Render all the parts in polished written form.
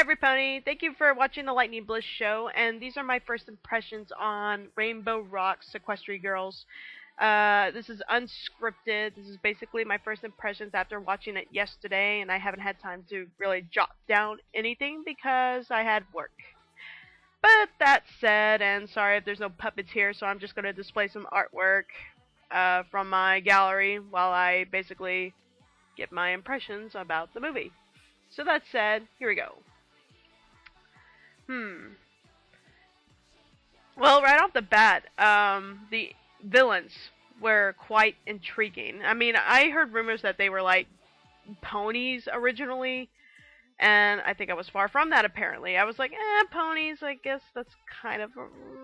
everybody, thank you for watching the Lightning Bliss show, and these are my first impressions on Rainbow Rocks Sequestria Girls. This is unscripted. This is basically my first impressions after watching it yesterday, and I haven't had time to really jot down anything because I had work. But that said, and sorry if there's no puppets here, so I'm just going to display some artwork from my gallery while I basically get my impressions about the movie. So that said, here we go. Well, right off the bat, the villains were quite intriguing. I mean, I heard rumors that they were like ponies originally, and I think I was far from that apparently. I was like, ponies, I guess that's kind of,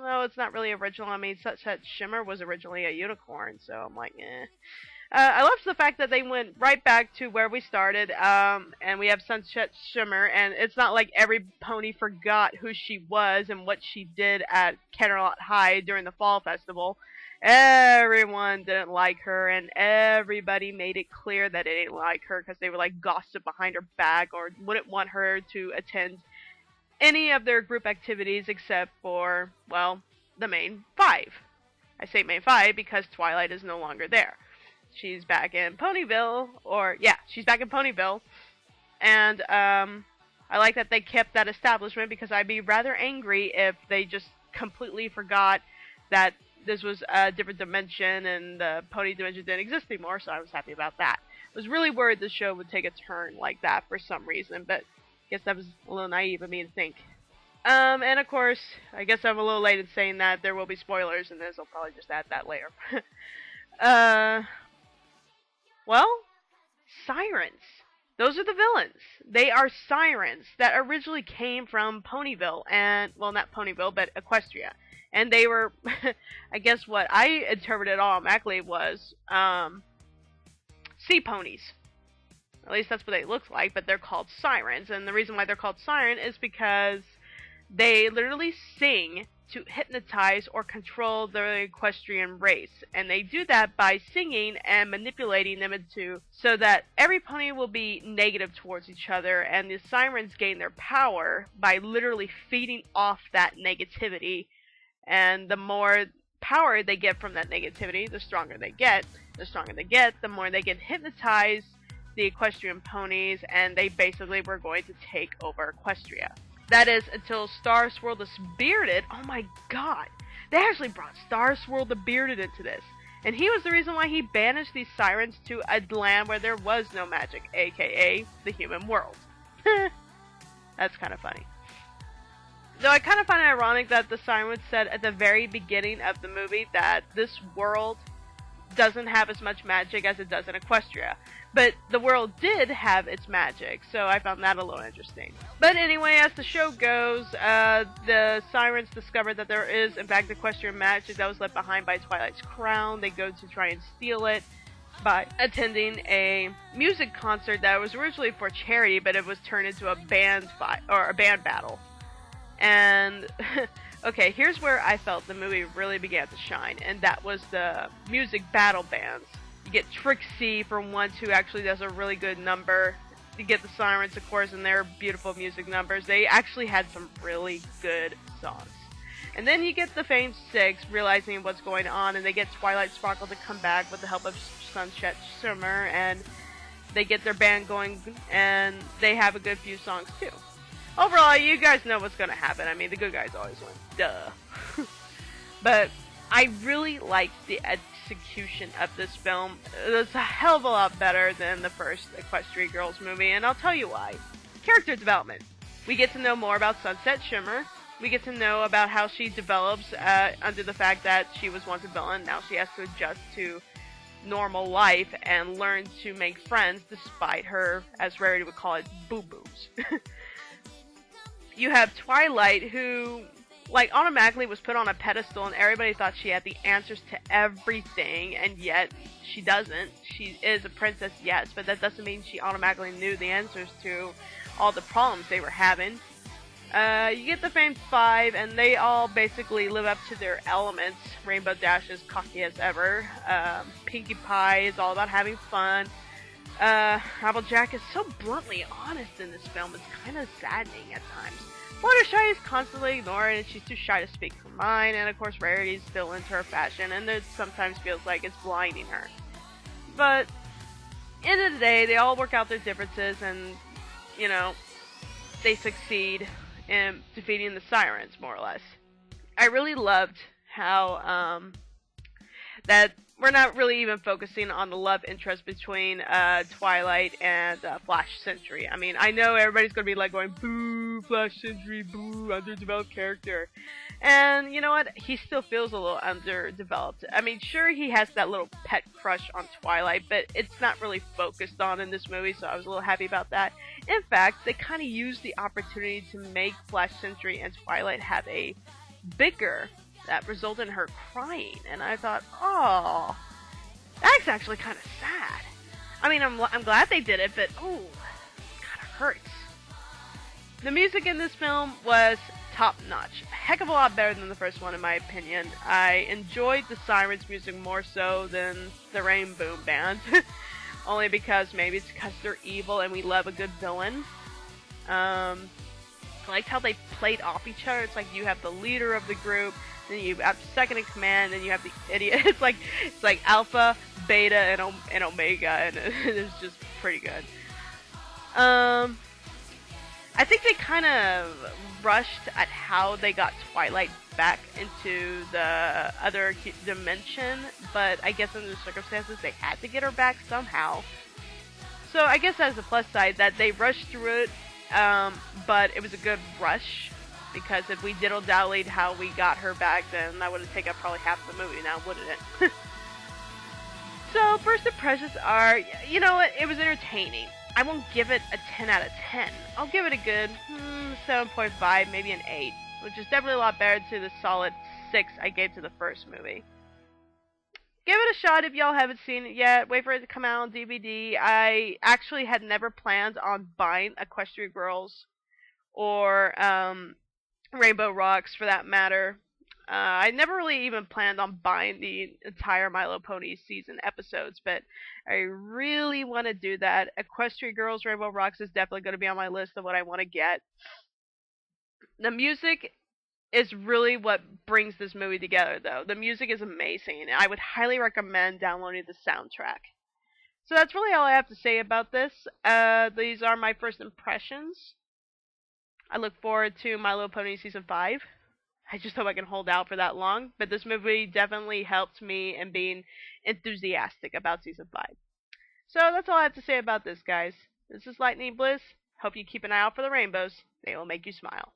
no, it's not really original. I mean, Sunset Shimmer was originally a unicorn, so I'm like, I loved the fact that they went right back to where we started, and we have Sunset Shimmer, and it's not like every pony forgot who she was and what she did at Canterlot High during the Fall Festival. Everyone didn't like her, and everybody made it clear that they didn't like her because they would like gossip behind her back or wouldn't want her to attend any of their group activities except for, well, the main five. I say main five because Twilight is no longer there. She's back in Ponyville, she's back in Ponyville, and I like that they kept that establishment because I'd be rather angry if they just completely forgot that this was a different dimension and the pony dimension didn't exist anymore, so I was happy about that. I was really worried the show would take a turn like that for some reason, but I guess that was a little naive of me to think. And of course, I guess I'm a little late in saying that there will be spoilers in this, I'll probably just add that later. Well, sirens. Those are the villains. They are sirens that originally came from Ponyville, and, well, not Ponyville, but Equestria. And they were, I guess what I interpreted automatically was, sea ponies. At least that's what they look like, but they're called sirens. And the reason why they're called siren is because they literally sing to hypnotize or control the equestrian race, and they do that by singing and manipulating them so that every pony will be negative towards each other, and the sirens gain their power by literally feeding off that negativity, and the more power they get from that negativity, the stronger they get. The stronger they get, the more they can hypnotize the equestrian ponies, and they basically were going to take over Equestria. That is, until Star Swirl the Bearded, oh my god, they actually brought Star Swirl the Bearded into this. And he was the reason why he banished these sirens to a land where there was no magic, aka the human world. That's kind of funny. Though I kind of find it ironic that the siren said at the very beginning of the movie that this world doesn't have as much magic as it does in Equestria. But the world did have its magic, so I found that a little interesting. But anyway, as the show goes, the sirens discover that there is, in fact, equestrian magic that was left behind by Twilight's crown. They go to try and steal it by attending a music concert that was originally for charity, but it was turned into a band fight or a band battle. And okay, here's where I felt the movie really began to shine, and that was the music battle bands. You get Trixie for one, who actually does a really good number. You get the Sirens, of course, and their beautiful music numbers. They actually had some really good songs. And then you get the Famed Six realizing what's going on, and they get Twilight Sparkle to come back with the help of Sunset Shimmer, and they get their band going, and they have a good few songs too. Overall, you guys know what's going to happen. I mean, the good guys always win. Duh. But I really liked the execution of this film. It was a hell of a lot better than the first Equestria Girls movie, and I'll tell you why. Character development. We get to know more about Sunset Shimmer. We get to know about how she develops under the fact that she was once a villain. Now she has to adjust to normal life and learn to make friends despite her, as Rarity would call it, boo-boos. You have Twilight, who, like, automatically was put on a pedestal, and everybody thought she had the answers to everything, and yet she doesn't. She is a princess, yes, but that doesn't mean she automatically knew the answers to all the problems they were having. You get the Famed Five, and they all basically live up to their elements. Rainbow Dash is cocky as ever. Pinkie Pie is all about having fun. Applejack is so bluntly honest in this film. It's kind of saddening at times. Fluttershy is constantly ignored, and she's too shy to speak her mind. And of course, Rarity is still into her fashion, and it sometimes feels like it's blinding her. But end of the day, they all work out their differences, and you know, they succeed in defeating the Sirens, more or less. I really loved how that we're not really even focusing on the love interest between Twilight and Flash Sentry. I mean, I know everybody's gonna be like going, "Boo, Flash Sentry, boo, underdeveloped character," and you know what? He still feels a little underdeveloped. I mean, sure, he has that little pet crush on Twilight, but it's not really focused on in this movie, so I was a little happy about that. In fact, they kind of used the opportunity to make Flash Sentry and Twilight have a bicker that resulted in her crying, and I thought, oh, that's actually kind of sad. I mean, I'm glad they did it, but oh, it kind of hurts. The music in this film was top notch, a heck of a lot better than the first one in my opinion. I enjoyed the Sirens music more so than the Rainbow Band, only because maybe it's because they're evil and we love a good villain. I liked how they played off each other. It's like you have the leader of the group, then you have second in command, and you have the idiot. It's like Alpha, Beta, and Omega, and it's just pretty good. I think they kind of rushed at how they got Twilight back into the other dimension, but I guess under the circumstances they had to get her back somehow. So I guess that's the plus side, that they rushed through it, but it was a good rush. Because if we diddle-dallied how we got her back, then that would have taken up probably half the movie now, wouldn't it? So, first impressions are, you know what, it was entertaining. I won't give it a 10 out of 10. I'll give it a good 7.5, maybe an 8. Which is definitely a lot better to the solid 6 I gave to the first movie. Give it a shot if y'all haven't seen it yet. Wait for it to come out on DVD. I actually had never planned on buying Equestria Girls or, Rainbow Rocks, for that matter. I never really even planned on buying the entire My Little Pony season episodes, but I really want to do that. Equestria Girls, Rainbow Rocks is definitely going to be on my list of what I want to get. The music is really what brings this movie together, though. The music is amazing. I would highly recommend downloading the soundtrack. So that's really all I have to say about this. These are my first impressions. I look forward to My Little Pony Season 5. I just hope I can hold out for that long. But this movie definitely helped me in being enthusiastic about Season 5. So that's all I have to say about this, guys. This is Lightning Bliss. Hope you keep an eye out for the rainbows. They will make you smile.